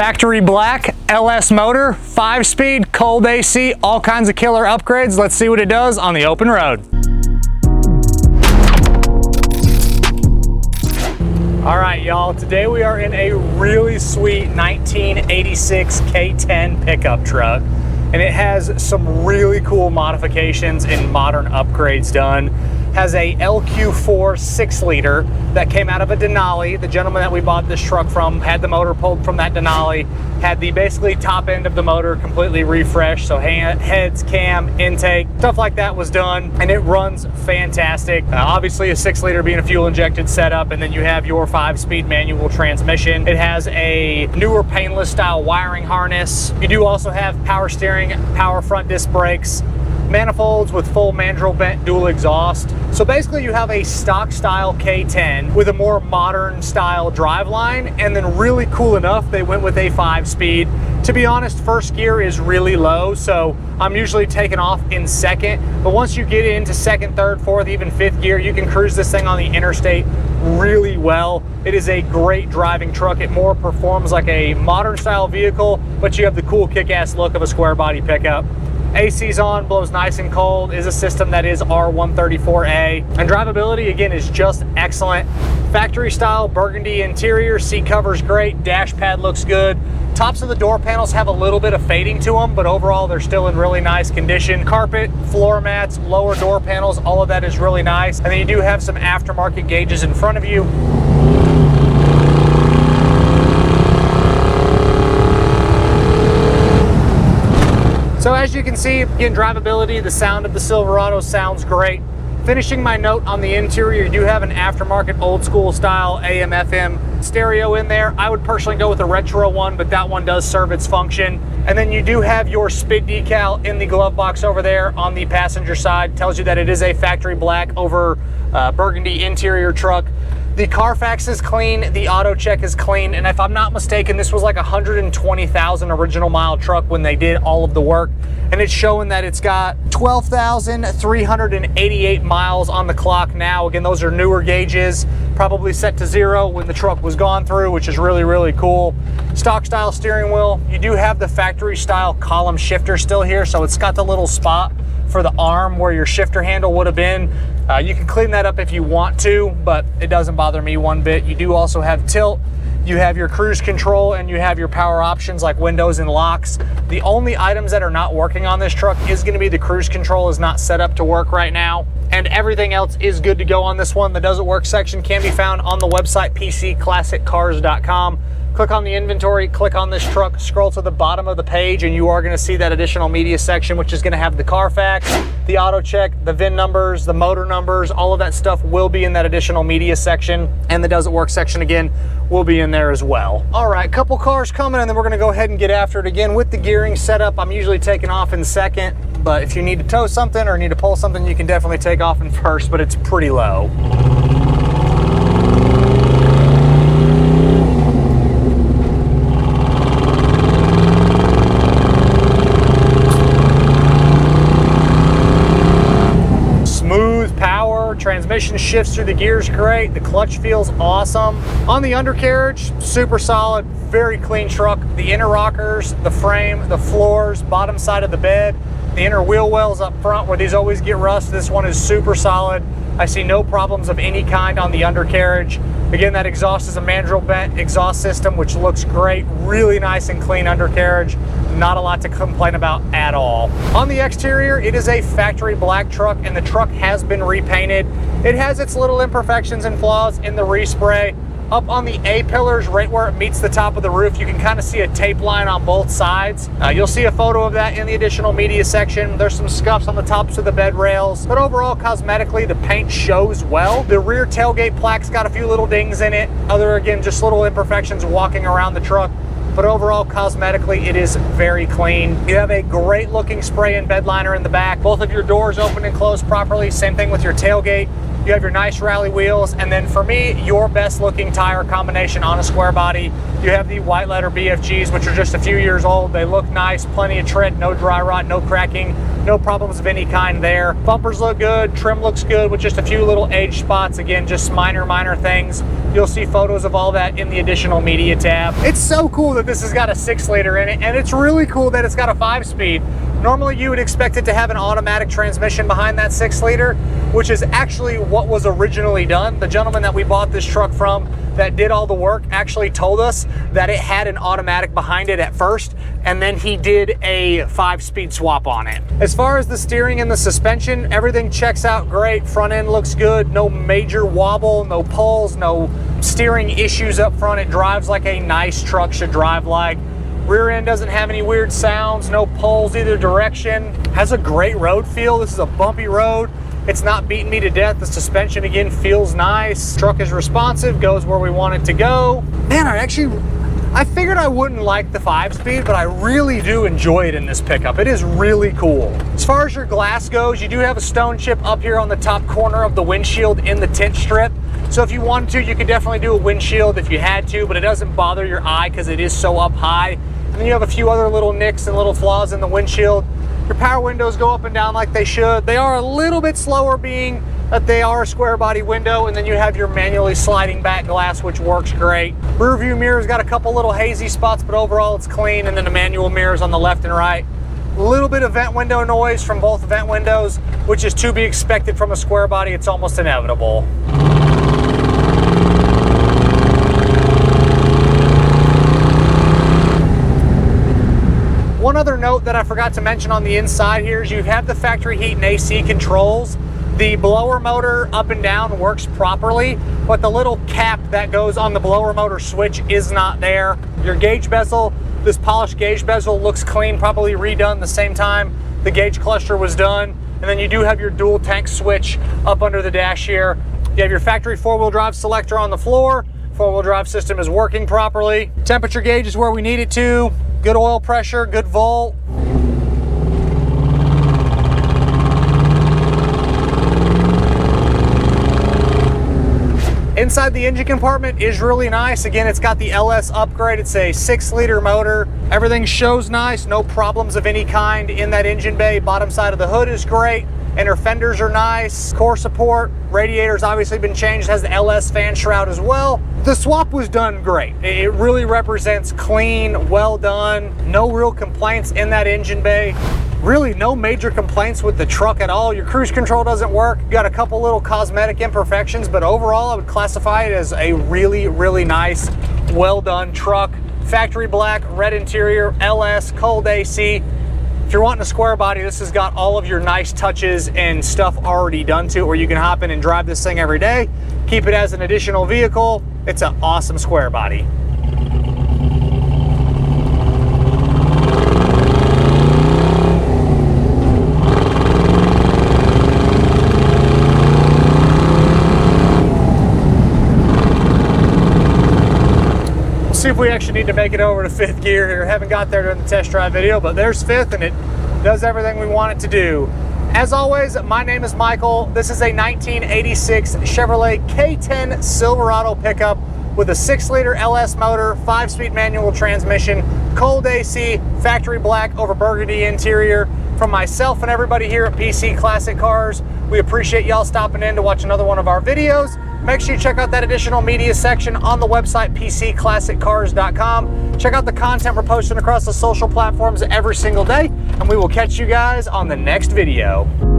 Factory black LS motor, 5-speed, cold AC, all kinds of killer upgrades. Let's see what it does on the open road. All right, y'all, today we are in a really sweet 1986 K10 pickup truck, and it has some really cool modifications and modern upgrades done. Has a LQ4 6-liter that came out of a Denali. The gentleman that we bought this truck from had the motor pulled from that Denali, had the basically top end of the motor completely refreshed, so heads, cam, intake, stuff like that was done, and it runs fantastic. Obviously a 6-liter being a fuel injected setup, and then you have your 5-speed manual transmission. It has a newer painless style wiring harness. You do also have power steering, power front disc brakes, manifolds with full mandrel bent dual exhaust. So basically you have a stock style K10 with a more modern style driveline, and then really cool enough they went with a 5-speed. To be honest, first gear is really low, so I'm usually taking off in second, but once you get into second, third, fourth, even fifth gear, you can cruise this thing on the interstate really well. It is a great driving truck. It more performs like a modern style vehicle, but you have the cool kick-ass look of a square body pickup. AC's on, blows nice and cold, is a system that is R134A, and drivability again is just excellent. Factory style burgundy interior, seat cover's great, dash pad looks good. Tops of the door panels have a little bit of fading to them, but overall they're still in really nice condition. Carpet, floor mats, lower door panels, all of that is really nice. And then you do have some aftermarket gauges in front of you. So as you can see, again, drivability, the sound of the Silverado sounds great. Finishing my note on the interior, you do have an aftermarket old school style AM FM stereo in there. I would personally go with a retro one, but that one does serve its function. And then you do have your SPID decal in the glove box over there on the passenger side. Tells you that it is a factory black over burgundy interior truck. The Carfax is clean, the auto check is clean, and if I'm not mistaken, this was like 120,000 original mile truck when they did all of the work, and it's showing that it's got 12,388 miles on the clock now. Again, those are newer gauges, probably set to 0 when the truck was gone through, which is really, really cool. Stock style steering wheel. You do have the factory style column shifter still here, so it's got the little spot for the arm where your shifter handle would have been. You can clean that up if you want to, but it doesn't bother me one bit. You do also have tilt, you have your cruise control, and you have your power options like windows and locks. The only items that are not working on this truck is going to be the cruise control is not set up to work right now, and everything else is good to go on this one. The doesn't work section can be found on the website pcclassiccars.com. Click on the inventory, click on this truck, scroll to the bottom of the page, and you are going to see that additional media section, which is going to have the Carfax, the auto check, the VIN numbers, the motor numbers, all of that stuff will be in that additional media section, and the doesn't work section again will be in there as well. All right, couple cars coming, and then we're going to go ahead and get after it. Again, with the gearing setup, I'm usually taking off in second, but if you need to tow something or need to pull something, you can definitely take off in first, but it's pretty low. Transmission shifts through the gears great. The clutch feels awesome. On the undercarriage, super solid, very clean truck. The inner rockers, the frame, the floors, bottom side of the bed, the inner wheel wells up front where these always get rust. This one is super solid. I see no problems of any kind on the undercarriage. Again, that exhaust is a mandrel bent exhaust system, which looks great. Really nice and clean undercarriage. Not a lot to complain about at all. On the exterior, it is a factory black truck, and the truck has been repainted. It has its little imperfections and flaws in the respray. Up on the A-pillars, right where it meets the top of the roof, you can kind of see a tape line on both sides. You'll see a photo of that in the additional media section. There's some scuffs on the tops of the bed rails, but overall, cosmetically, the paint shows well. The rear tailgate plaque's got a few little dings in it. Again, just little imperfections walking around the truck. But overall, cosmetically, it is very clean. You have a great looking spray and bed liner in the back. Both of your doors open and close properly. Same thing with your tailgate. You have your nice rally wheels, and then for me, your best looking tire combination on a square body. You have the white letter BFGs, which are just a few years old. They look nice, plenty of tread, no dry rot, no cracking. No problems of any kind there. Bumpers look good, trim looks good with just a few little age spots. Again, just minor things. You'll see photos of all that in the additional media tab. It's so cool that this has got a 6-liter in it, and it's really cool that it's got a 5-speed. Normally you would expect it to have an automatic transmission behind that 6-liter, which is actually what was originally done. The gentleman that we bought this truck from that did all the work actually told us that it had an automatic behind it at first, and then he did a 5-speed swap on it. As far as the steering and the suspension, everything checks out great. Front end looks good, no major wobble, no pulls, no steering issues up front. It drives like a nice truck should drive like. Rear end doesn't have any weird sounds, no pulls either direction. Has a great road feel. This is a bumpy road. It's not beating me to death. The suspension, again, feels nice. Truck is responsive, goes where we want it to go. Man, I figured I wouldn't like the 5-speed, but I really do enjoy it in this pickup. It is really cool. As far as your glass goes, you do have a stone chip up here on the top corner of the windshield in the tint strip. So if you wanted to, you could definitely do a windshield if you had to, but it doesn't bother your eye because it is so up high. And then you have a few other little nicks and little flaws in the windshield. Your power windows go up and down like they should. They are a little bit slower being that they are a square body window, and then you have your manually sliding back glass, which works great. Rear view mirror's got a couple little hazy spots, but overall it's clean, and then the manual mirrors on the left and right. A little bit of vent window noise from both vent windows, which is to be expected from a square body. It's almost inevitable. One other note that I forgot to mention on the inside here is you have the factory heat and AC controls. The blower motor up and down works properly, but the little cap that goes on the blower motor switch is not there. Your gauge bezel, this polished gauge bezel looks clean, probably redone the same time the gauge cluster was done. And then you do have your dual tank switch up under the dash here. You have your factory 4-wheel drive selector on the floor. 4-wheel drive system is working properly. Temperature gauge is where we need it to. Good oil pressure, good volt. Inside the engine compartment is really nice. Again, it's got the LS upgrade. It's a 6-liter motor. Everything shows nice, no problems of any kind in that engine bay. Bottom side of the hood is great. Inner fenders are nice. Core support, radiator's obviously been changed, has the LS fan shroud as well. The swap was done great. It really represents clean, well done. No real complaints in that engine bay. Really no major complaints with the truck at all. Your cruise control doesn't work. You got a couple little cosmetic imperfections, but overall I would classify it as a really nice, well done truck. Factory black, red interior, LS, cold AC. If you're wanting a square body, this has got all of your nice touches and stuff already done to it, where you can hop in and drive this thing every day, keep it as an additional vehicle. It's an awesome square body. See if we actually need to make it over to 5th gear here. Haven't got there during the test drive video, but there's 5th, and it does everything we want it to do. As always, my name is Michael. This is a 1986 Chevrolet K10 Silverado pickup with a 6-liter LS motor, 5-speed manual transmission, cold AC, factory black over burgundy interior. From myself and everybody here at PC Classic Cars, we appreciate y'all stopping in to watch another one of our videos. Make sure you check out that additional media section on the website, PCClassicCars.com. Check out the content we're posting across the social platforms every single day, and we will catch you guys on the next video.